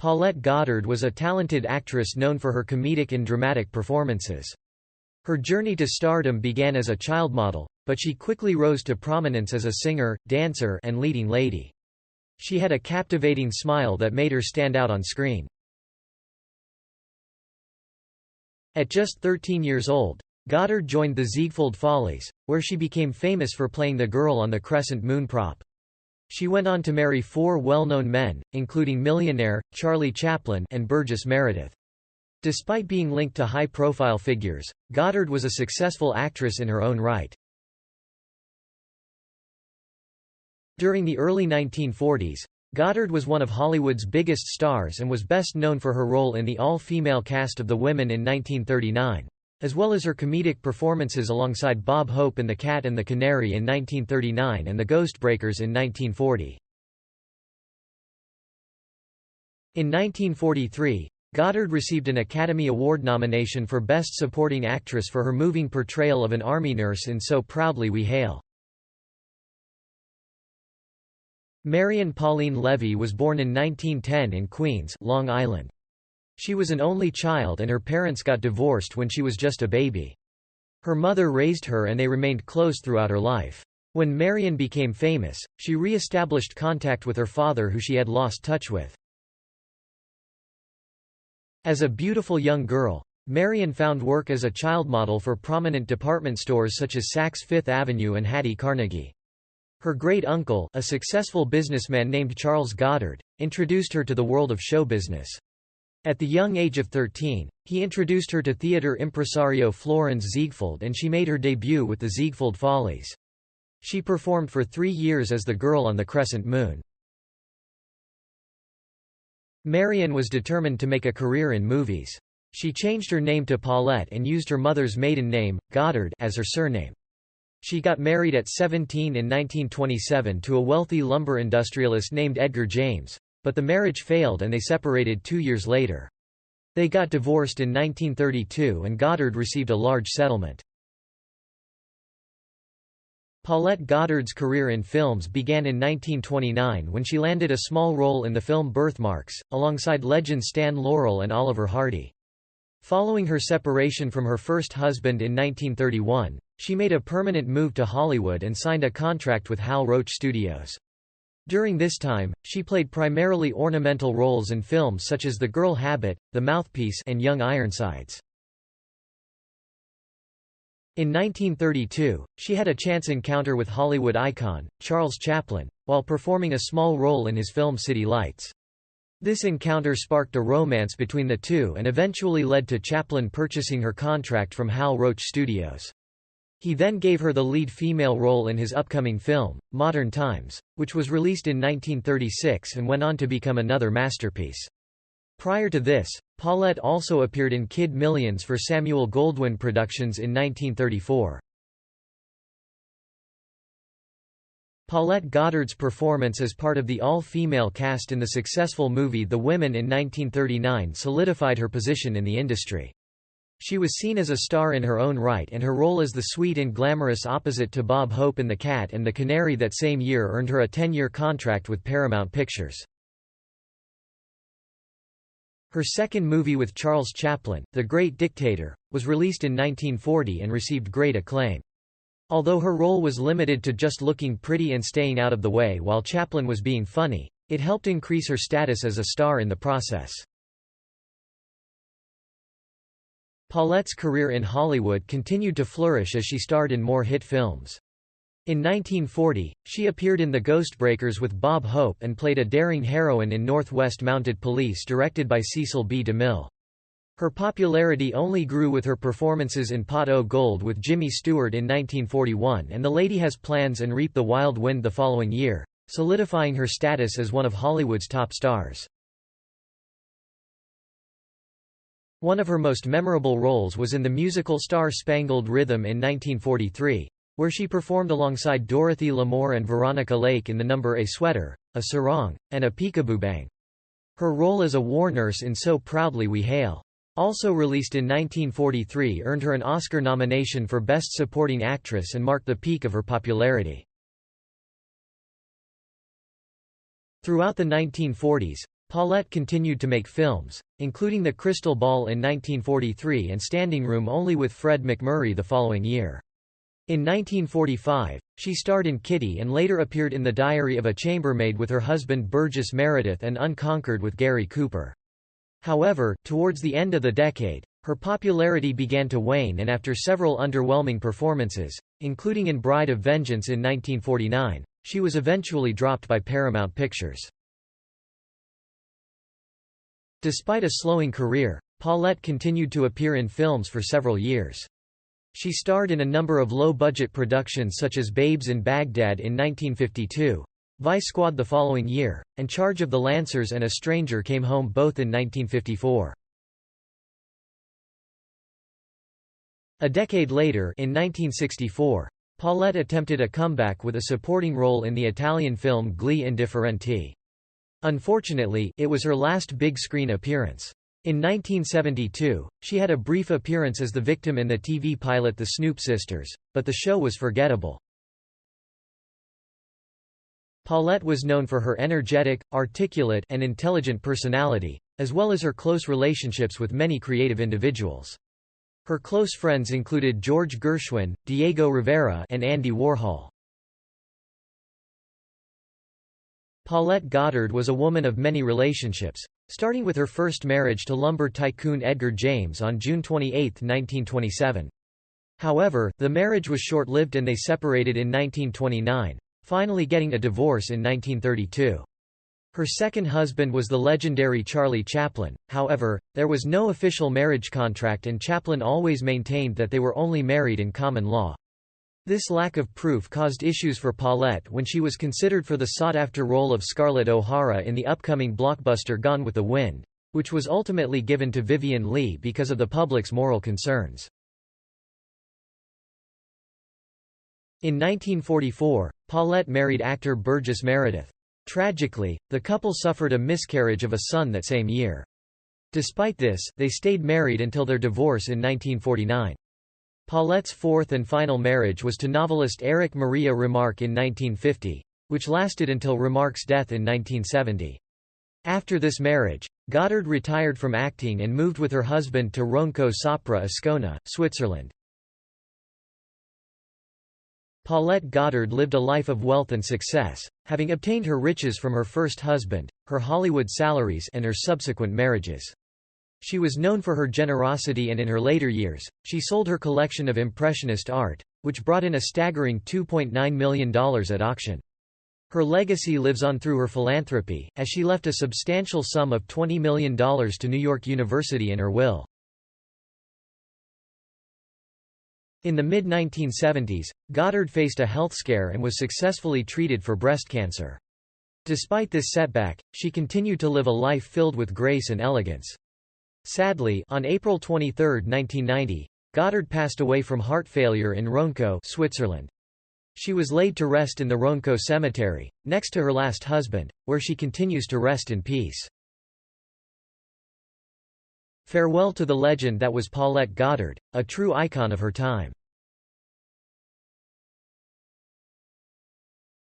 Paulette Goddard was a talented actress known for her comedic and dramatic performances. Her journey to stardom began as a child model, but she quickly rose to prominence as a singer, dancer, and leading lady. She had a captivating smile that made her stand out on screen. At just 13 years old, Goddard joined the Ziegfeld Follies, where she became famous for playing the girl on the crescent moon prop. She went on to marry 4 well-known men, including millionaire, Charlie Chaplin, and Burgess Meredith. Despite being linked to high-profile figures, Goddard was a successful actress in her own right. During the early 1940s, Goddard was one of Hollywood's biggest stars and was best known for her role in the all-female cast of The Women in 1939, as well as her comedic performances alongside Bob Hope in The Cat and the Canary in 1939 and The Ghostbreakers in 1940. In 1943, Goddard received an Academy Award nomination for Best Supporting Actress for her moving portrayal of an army nurse in So Proudly We Hail. Marion Pauline Levy was born in 1910 in Queens, Long Island. She was an only child and her parents got divorced when she was just a baby. Her mother raised her and they remained close throughout her life. When Marion became famous, she re-established contact with her father who she had lost touch with. As a beautiful young girl, Marion found work as a child model for prominent department stores such as Saks Fifth Avenue and Hattie Carnegie. Her great-uncle, a successful businessman named Charles Goddard, introduced her to the world of show business. At the young age of 13, he introduced her to theater impresario Florence Ziegfeld and she made her debut with the Ziegfeld Follies. She performed for 3 years as the girl on the crescent moon. Marion was determined to make a career in movies. She changed her name to Paulette and used her mother's maiden name, Goddard, as her surname. She got married at 17 in 1927 to a wealthy lumber industrialist named Edgar James, but the marriage failed and they separated 2 years later. They got divorced in 1932 and Goddard received a large settlement. Paulette Goddard's career in films began in 1929 when she landed a small role in the film Birthmarks, alongside legends Stan Laurel and Oliver Hardy. Following her separation from her first husband in 1931, she made a permanent move to Hollywood and signed a contract with Hal Roach Studios. During this time, she played primarily ornamental roles in films such as The Girl Habit, The Mouthpiece, and Young Ironsides. In 1932, she had a chance encounter with Hollywood icon, Charles Chaplin, while performing a small role in his film City Lights. This encounter sparked a romance between the two and eventually led to Chaplin purchasing her contract from Hal Roach Studios. He then gave her the lead female role in his upcoming film, Modern Times, which was released in 1936 and went on to become another masterpiece. Prior to this, Paulette also appeared in Kid Millions for Samuel Goldwyn Productions in 1934. Paulette Goddard's performance as part of the all-female cast in the successful movie The Women in 1939 solidified her position in the industry. She was seen as a star in her own right and her role as the sweet and glamorous opposite to Bob Hope in The Cat and the Canary that same year earned her a 10-year contract with Paramount Pictures. Her second movie with Charles Chaplin, The Great Dictator, was released in 1940 and received great acclaim. Although her role was limited to just looking pretty and staying out of the way while Chaplin was being funny, it helped increase her status as a star in the process. Paulette's career in Hollywood continued to flourish as she starred in more hit films. In 1940, she appeared in The Ghostbreakers with Bob Hope and played a daring heroine in Northwest Mounted Police directed by Cecil B. DeMille. Her popularity only grew with her performances in Pot O' Gold with Jimmy Stewart in 1941 and The Lady Has Plans and Reap the Wild Wind the following year, solidifying her status as one of Hollywood's top stars. One of her most memorable roles was in the musical Star Spangled Rhythm in 1943, where she performed alongside Dorothy Lamour and Veronica Lake in the number A Sweater, A Sarong, and A Peekaboo Bang. Her role as a war nurse in So Proudly We Hail, also released in 1943, earned her an Oscar nomination for Best Supporting Actress and marked the peak of her popularity. Throughout the 1940s, Paulette continued to make films, including The Crystal Ball in 1943 and Standing Room Only with Fred MacMurray the following year. In 1945, she starred in Kitty and later appeared in The Diary of a Chambermaid with her husband Burgess Meredith and Unconquered with Gary Cooper. However, towards the end of the decade, her popularity began to wane, and after several underwhelming performances, including in Bride of Vengeance in 1949, she was eventually dropped by Paramount Pictures. Despite a slowing career, Paulette continued to appear in films for several years. She starred in a number of low-budget productions such as Babes in Baghdad in 1952, Vice Squad the following year, and Charge of the Lancers and A Stranger Came Home both in 1954. A decade later, in 1964, Paulette attempted a comeback with a supporting role in the Italian film Gli Indifferenti. Unfortunately, it was her last big-screen appearance. In 1972, she had a brief appearance as the victim in the TV pilot The Snoop Sisters, but the show was forgettable. Paulette was known for her energetic, articulate, and intelligent personality, as well as her close relationships with many creative individuals. Her close friends included George Gershwin, Diego Rivera, and Andy Warhol. Paulette Goddard was a woman of many relationships, starting with her first marriage to lumber tycoon Edgar James on June 28, 1927. However, the marriage was short-lived and they separated in 1929, finally getting a divorce in 1932. Her second husband was the legendary Charlie Chaplin. However, there was no official marriage contract and Chaplin always maintained that they were only married in common law. This lack of proof caused issues for Paulette when she was considered for the sought-after role of Scarlett O'Hara in the upcoming blockbuster Gone with the Wind, which was ultimately given to Vivien Leigh because of the public's moral concerns. In 1944, Paulette married actor Burgess Meredith. Tragically, the couple suffered a miscarriage of a son that same year. Despite this, they stayed married until their divorce in 1949. Paulette's fourth and final marriage was to novelist Erich Maria Remarque in 1950, which lasted until Remarque's death in 1970. After this marriage, Goddard retired from acting and moved with her husband to Ronco Sopra Ascona, Switzerland. Paulette Goddard lived a life of wealth and success, having obtained her riches from her first husband, her Hollywood salaries, and her subsequent marriages. She was known for her generosity, and in her later years, she sold her collection of Impressionist art, which brought in a staggering $2.9 million at auction. Her legacy lives on through her philanthropy, as she left a substantial sum of $20 million to New York University in her will. In the mid-1970s, Goddard faced a health scare and was successfully treated for breast cancer. Despite this setback, she continued to live a life filled with grace and elegance. Sadly, on April 23, 1990, Goddard passed away from heart failure in Ronco, Switzerland. She was laid to rest in the Ronco Cemetery, next to her last husband, where she continues to rest in peace. Farewell to the legend that was Paulette Goddard, a true icon of her time.